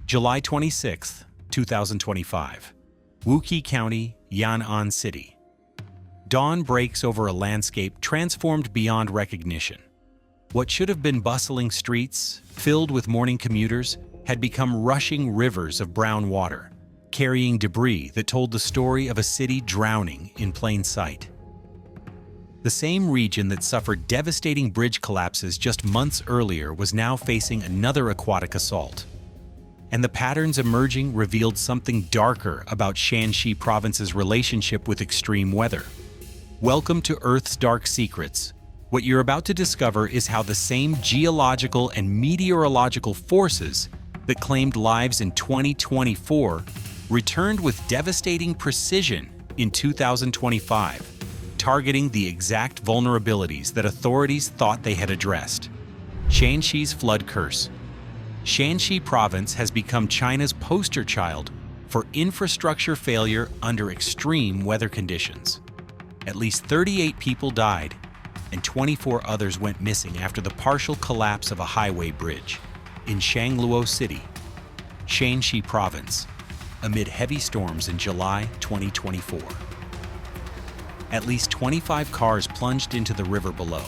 July 26, 2025. Wuqi County, Henan City. Dawn breaks over a landscape transformed beyond recognition. What should have been bustling streets, filled with morning commuters, had become rushing rivers of brown water, carrying debris that told the story of a city drowning in plain sight. The same region that suffered devastating bridge collapses just months earlier was now facing another aquatic assault. And the patterns emerging revealed something darker about Shaanxi province's relationship with extreme weather. Welcome to Earth's Dark Secrets. What you're about to discover is how the same geological and meteorological forces that claimed lives in 2024 returned with devastating precision in 2025, targeting the exact vulnerabilities that authorities thought they had addressed. Shaanxi's flood curse. Shaanxi province has become China's poster child for infrastructure failure under extreme weather conditions. At least 38 people died, and 24 others went missing after the partial collapse of a highway bridge in Shaanxi City, Shaanxi province, amid heavy storms in July 2024. At least 25 cars plunged into the river below.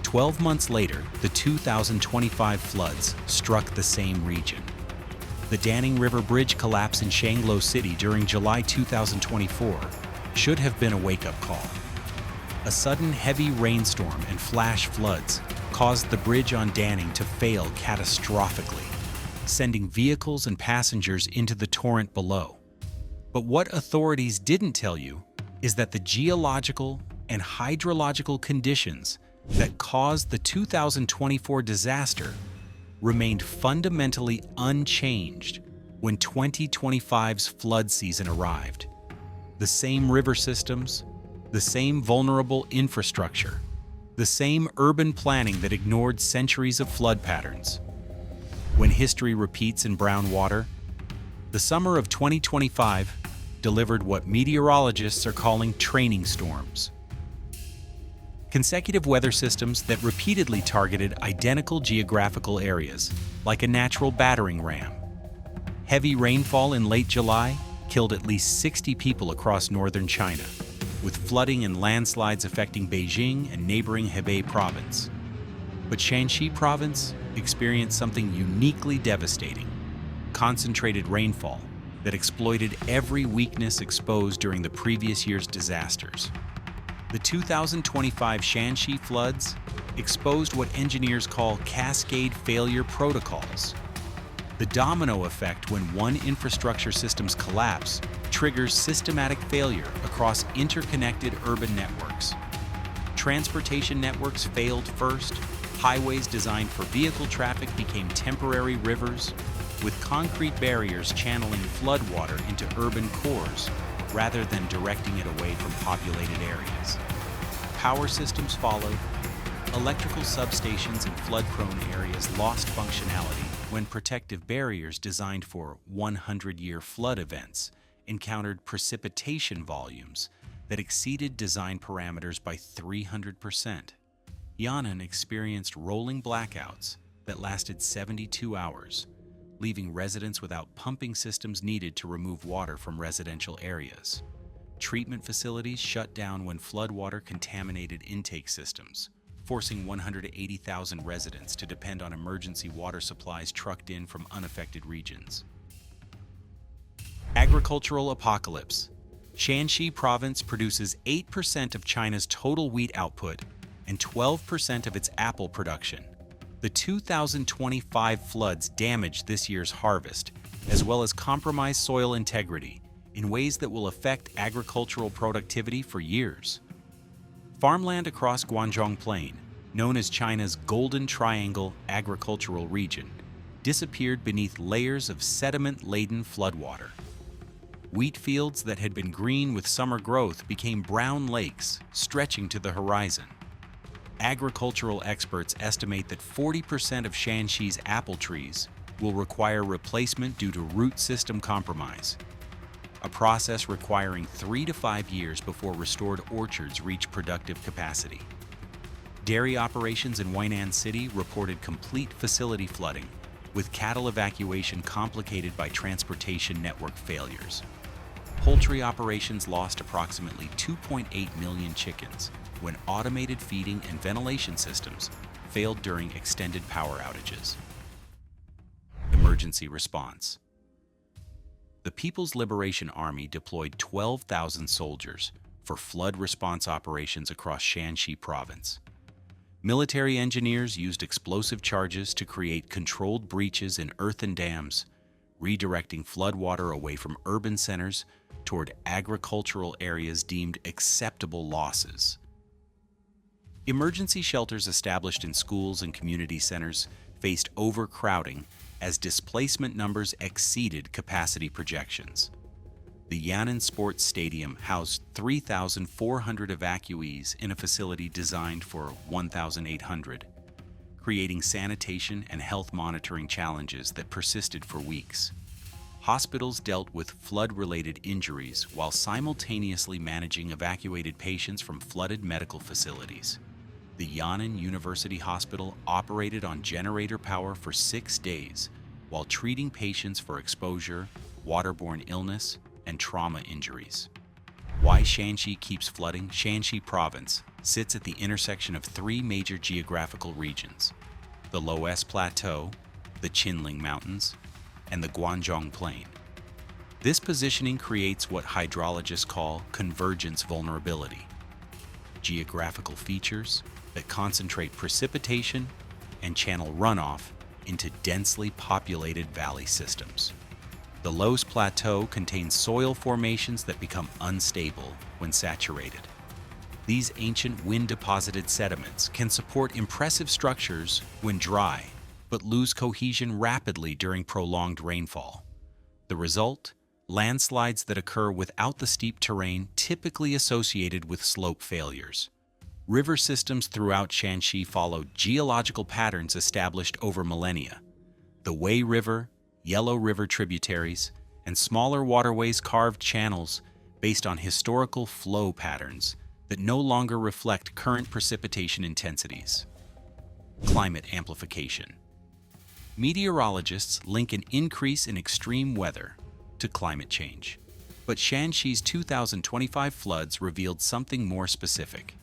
12 months later, the 2025 floods struck the same region. The Danning River Bridge collapse in Shaanxi City during July 2024 should have been a wake-up call. A sudden heavy rainstorm and flash floods caused the bridge on Danning to fail catastrophically, sending vehicles and passengers into the torrent below. But what authorities didn't tell you is that the geological and hydrological conditions that caused the 2024 disaster remained fundamentally unchanged when 2025's flood season arrived. The same river systems, the same vulnerable infrastructure, the same urban planning that ignored centuries of flood patterns. When history repeats in brown water, the summer of 2025 delivered what meteorologists are calling training storms. Consecutive weather systems that repeatedly targeted identical geographical areas, like a natural battering ram. Heavy rainfall in late July killed at least 60 people across northern China, with flooding and landslides affecting Beijing and neighboring Hebei province. But Shaanxi province experienced something uniquely devastating: concentrated rainfall that exploited every weakness exposed during the previous year's disasters. The 2025 Shaanxi floods exposed what engineers call cascade failure protocols. The domino effect when one infrastructure system's collapse triggers systematic failure across interconnected urban networks. Transportation networks failed first, highways designed for vehicle traffic became temporary rivers, with concrete barriers channeling floodwater into urban cores rather than directing it away from populated areas. Power systems followed. Electrical substations in flood-prone areas lost functionality when protective barriers designed for 100-year flood events encountered precipitation volumes that exceeded design parameters by 300%. Henan experienced rolling blackouts that lasted 72 hours, leaving residents without pumping systems needed to remove water from residential areas. Treatment facilities shut down when floodwater contaminated intake systems, forcing 180,000 residents to depend on emergency water supplies trucked in from unaffected regions. Agricultural apocalypse. Shaanxi province produces 8% of China's total wheat output and 12% of its apple production. The 2025 floods damaged this year's harvest, as well as compromised soil integrity in ways that will affect agricultural productivity for years. Farmland across Guangdong Plain, known as China's Golden Triangle agricultural region, disappeared beneath layers of sediment-laden floodwater. Wheat fields that had been green with summer growth became brown lakes stretching to the horizon. Agricultural experts estimate that 40% of Shaanxi's apple trees will require replacement due to root system compromise, a process requiring 3 to 5 years before restored orchards reach productive capacity. Dairy operations in Henan City reported complete facility flooding, with cattle evacuation complicated by transportation network failures. Poultry operations lost approximately 2.8 million chickens when automated feeding and ventilation systems failed during extended power outages. Emergency response. The People's Liberation Army deployed 12,000 soldiers for flood response operations across Shaanxi province. Military engineers used explosive charges to create controlled breaches in earthen dams, redirecting floodwater away from urban centers toward agricultural areas deemed acceptable losses. Emergency shelters established in schools and community centers faced overcrowding as displacement numbers exceeded capacity projections. The Henan Sports Stadium housed 3,400 evacuees in a facility designed for 1,800, creating sanitation and health monitoring challenges that persisted for weeks. Hospitals dealt with flood-related injuries while simultaneously managing evacuated patients from flooded medical facilities. The Henan University Hospital operated on generator power for 6 days while treating patients for exposure, waterborne illness, and trauma injuries. Why Shaanxi keeps flooding? Shaanxi province sits at the intersection of 3 major geographical regions: the Loess Plateau, the Qinling Mountains, and the Guangdong Plain. This positioning creates what hydrologists call convergence vulnerability, geographical features that concentrate precipitation and channel runoff into densely populated valley systems. The Loess Plateau contains soil formations that become unstable when saturated. These ancient wind-deposited sediments can support impressive structures when dry, but lose cohesion rapidly during prolonged rainfall. The result? Landslides that occur without the steep terrain typically associated with slope failures. River systems throughout Shaanxi follow geological patterns established over millennia. The Wei River, Yellow River tributaries, and smaller waterways carved channels based on historical flow patterns that no longer reflect current precipitation intensities. Climate amplification. Meteorologists link an increase in extreme weather to climate change, but Shaanxi's 2025 floods revealed something more specific: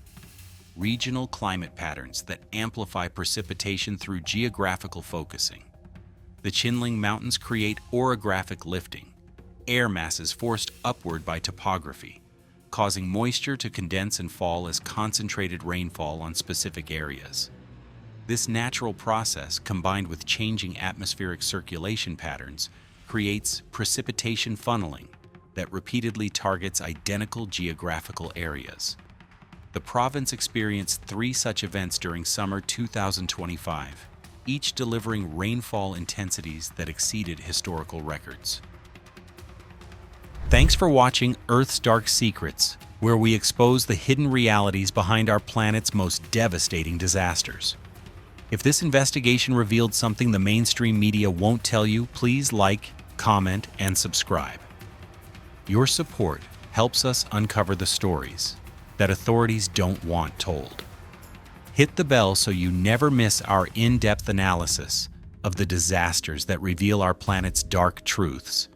regional climate patterns that amplify precipitation through geographical focusing. The Qinling Mountains create orographic lifting, air masses forced upward by topography, causing moisture to condense and fall as concentrated rainfall on specific areas. This natural process, combined with changing atmospheric circulation patterns, creates precipitation funneling that repeatedly targets identical geographical areas. The province experienced 3 such events during summer 2025, each delivering rainfall intensities that exceeded historical records. Thanks for watching Earth's Dark Secrets, where we expose the hidden realities behind our planet's most devastating disasters. If this investigation revealed something the mainstream media won't tell you, please like, comment, and subscribe. Your support helps us uncover the stories that authorities don't want told. Hit the bell so you never miss our in-depth analysis of the disasters that reveal our planet's dark truths.